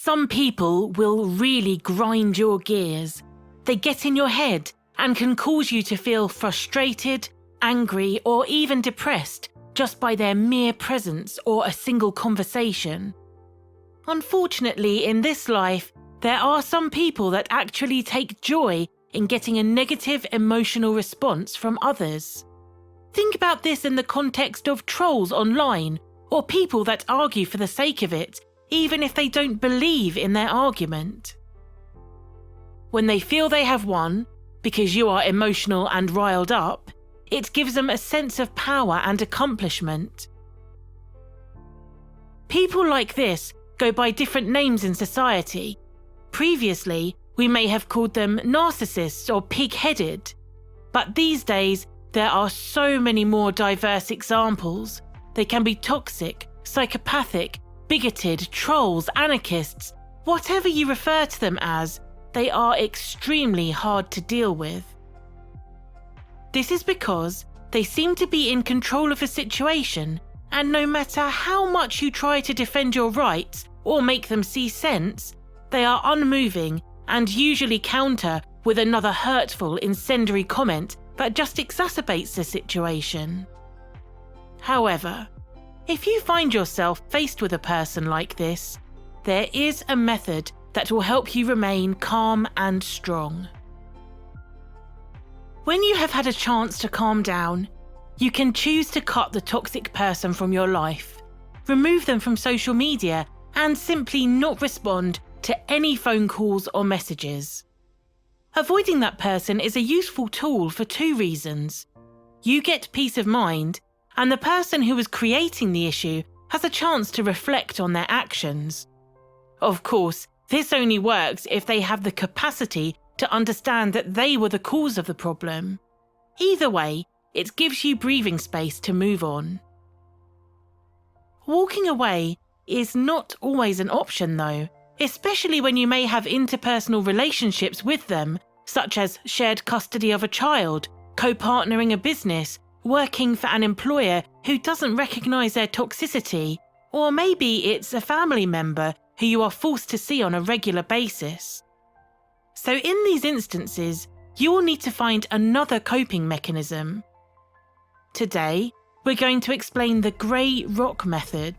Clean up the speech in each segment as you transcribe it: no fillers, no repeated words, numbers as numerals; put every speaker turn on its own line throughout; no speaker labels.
Some people will really grind your gears. They get in your head and can cause you to feel frustrated, angry, or even depressed just by their mere presence or a single conversation. Unfortunately, in this life, there are some people that actually take joy in getting a negative emotional response from others. Think about this in the context of trolls online, or people that argue for the sake of it, even if they don't believe in their argument. When they feel they have won, because you are emotional and riled up, it gives them a sense of power and accomplishment. People like this go by different names in society. Previously, we may have called them narcissists or pig-headed, but these days there are so many more diverse examples. They can be toxic, psychopathic, bigoted, trolls, anarchists, whatever you refer to them as, they are extremely hard to deal with. This is because they seem to be in control of a situation, and no matter how much you try to defend your rights or make them see sense, they are unmoving and usually counter with another hurtful, incendiary comment that just exacerbates the situation. However, if you find yourself faced with a person like this, there is a method that will help you remain calm and strong. When you have had a chance to calm down, you can choose to cut the toxic person from your life, remove them from social media, and simply not respond to any phone calls or messages. Avoiding that person is a useful tool for two reasons. You get peace of mind, and the person who is creating the issue has a chance to reflect on their actions. Of course, this only works if they have the capacity to understand that they were the cause of the problem. Either way, it gives you breathing space to move on. Walking away is not always an option though, especially when you may have interpersonal relationships with them, such as shared custody of a child, co-partnering a business, working for an employer who doesn't recognise their toxicity, or maybe it's a family member who you are forced to see on a regular basis. So in these instances, you will need to find another coping mechanism. Today, we're going to explain the grey rock method.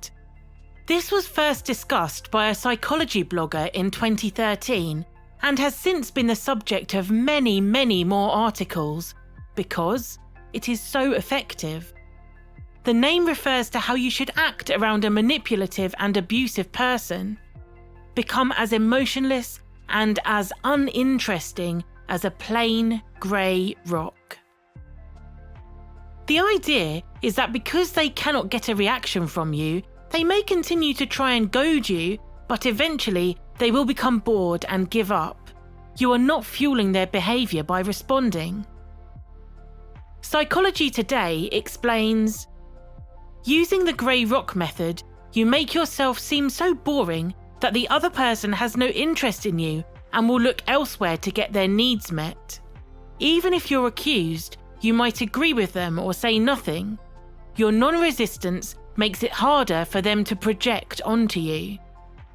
This was first discussed by a psychology blogger in 2013 and has since been the subject of many, many more articles because it is so effective. The name refers to how you should act around a manipulative and abusive person. Become as emotionless and as uninteresting as a plain grey rock. The idea is that because they cannot get a reaction from you, they may continue to try and goad you, but eventually they will become bored and give up. You are not fueling their behaviour by responding. Psychology Today explains, using the grey rock method, you make yourself seem so boring that the other person has no interest in you and will look elsewhere to get their needs met. Even if you're accused, you might agree with them or say nothing. Your non-resistance makes it harder for them to project onto you.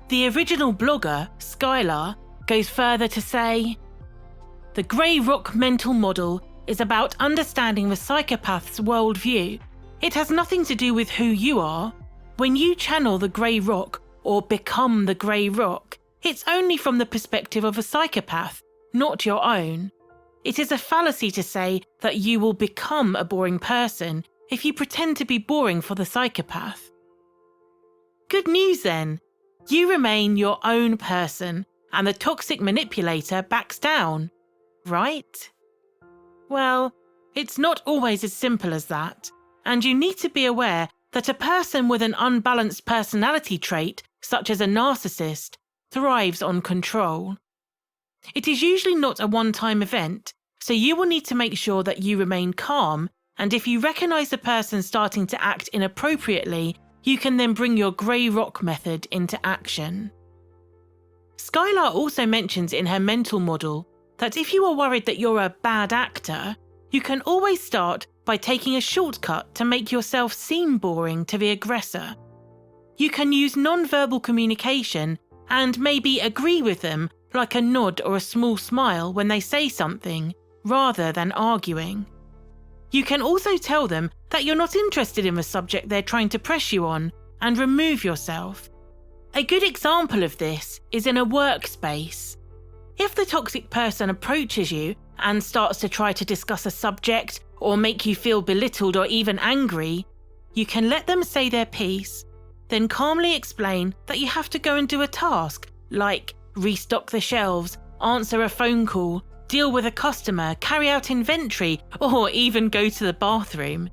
The original blogger, Skylar, goes further to say, the grey rock mental model is about understanding the psychopath's worldview. It has nothing to do with who you are. When you channel the grey rock or become the grey rock, it's only from the perspective of a psychopath, not your own. It is a fallacy to say that you will become a boring person if you pretend to be boring for the psychopath. Good news then, you remain your own person and the toxic manipulator backs down, right? Well, it's not always as simple as that, and you need to be aware that a person with an unbalanced personality trait, such as a narcissist, thrives on control. It is usually not a one-time event, so you will need to make sure that you remain calm, and if you recognise the person starting to act inappropriately, you can then bring your grey rock method into action. Skylar also mentions in her mental model that if you are worried that you're a bad actor, you can always start by taking a shortcut to make yourself seem boring to the aggressor. You can use non-verbal communication and maybe agree with them, like a nod or a small smile when they say something, rather than arguing. You can also tell them that you're not interested in the subject they're trying to press you on, and remove yourself. A good example of this is in a workspace. If the toxic person approaches you and starts to try to discuss a subject or make you feel belittled or even angry, you can let them say their piece, then calmly explain that you have to go and do a task like restock the shelves, answer a phone call, deal with a customer, carry out inventory, or even go to the bathroom.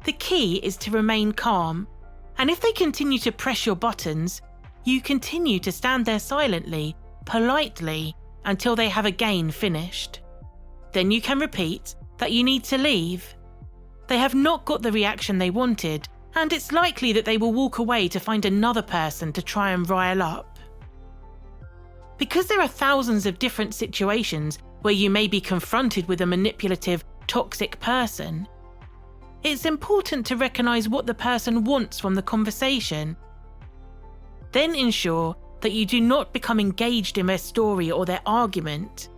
The key is to remain calm, and if they continue to press your buttons, you continue to stand there silently, politely, until they have again finished. Then you can repeat that you need to leave. They have not got the reaction they wanted, and it's likely that they will walk away to find another person to try and rile up. Because there are thousands of different situations where you may be confronted with a manipulative, toxic person, it's important to recognise what the person wants from the conversation. Then ensure that you do not become engaged in their story or their argument.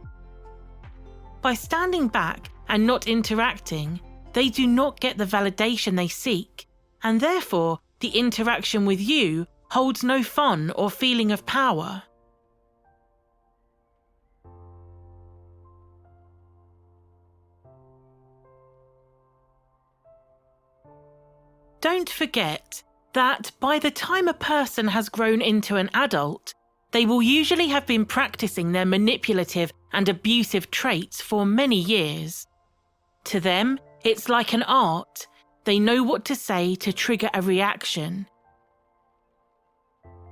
By standing back and not interacting, they do not get the validation they seek, and therefore the interaction with you holds no fun or feeling of power. Don't forget that by the time a person has grown into an adult, they will usually have been practicing their manipulative and abusive traits for many years. To them, it's like an art. They know what to say to trigger a reaction.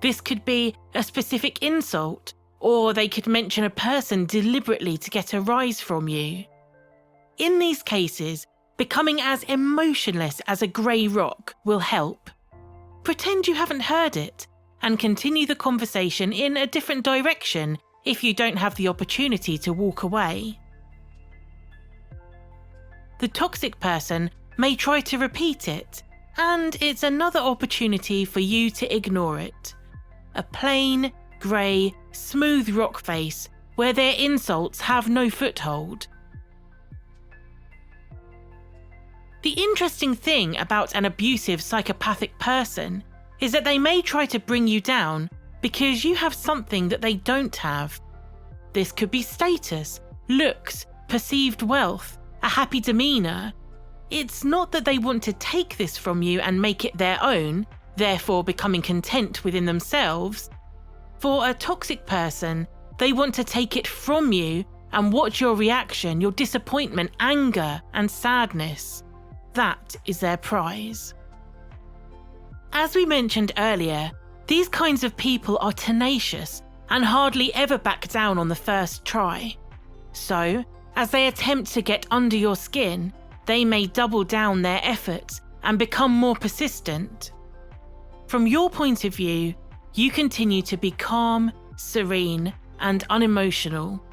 This could be a specific insult, or they could mention a person deliberately to get a rise from you. In these cases, becoming as emotionless as a grey rock will help. Pretend you haven't heard it, and continue the conversation in a different direction if you don't have the opportunity to walk away. The toxic person may try to repeat it, and it's another opportunity for you to ignore it. A plain, grey, smooth rock face where their insults have no foothold. The interesting thing about an abusive psychopathic person is that they may try to bring you down because you have something that they don't have. This could be status, looks, perceived wealth, a happy demeanour. It's not that they want to take this from you and make it their own, therefore becoming content within themselves. For a toxic person, they want to take it from you and watch your reaction, your disappointment, anger, and sadness. That is their prize. As we mentioned earlier, these kinds of people are tenacious and hardly ever back down on the first try. So, as they attempt to get under your skin, they may double down their efforts and become more persistent. From your point of view, you continue to be calm, serene, and unemotional.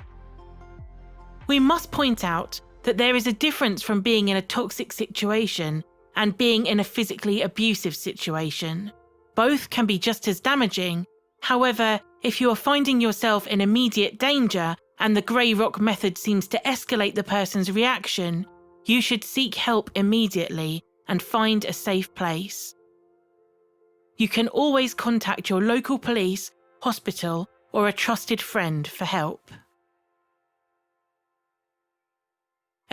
We must point out that there is a difference from being in a toxic situation and being in a physically abusive situation. Both can be just as damaging. However, if you are finding yourself in immediate danger and the grey rock method seems to escalate the person's reaction, you should seek help immediately and find a safe place. You can always contact your local police, hospital, or a trusted friend for help.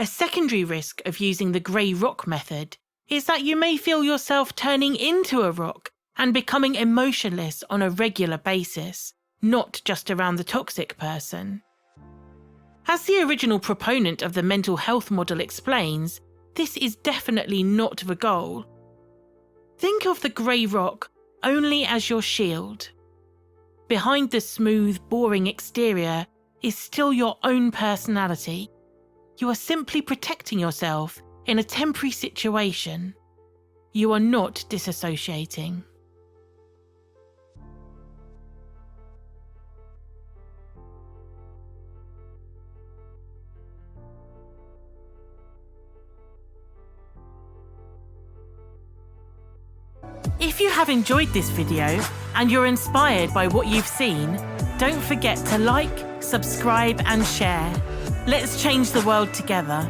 A secondary risk of using the grey rock method is that you may feel yourself turning into a rock and becoming emotionless on a regular basis, not just around the toxic person. As the original proponent of the mental health model explains, this is definitely not the goal. Think of the grey rock only as your shield. Behind the smooth, boring exterior is still your own personality. You are simply protecting yourself in a temporary situation. You are not disassociating. If you have enjoyed this video and you're inspired by what you've seen, don't forget to like, subscribe and share. Let's change the world together.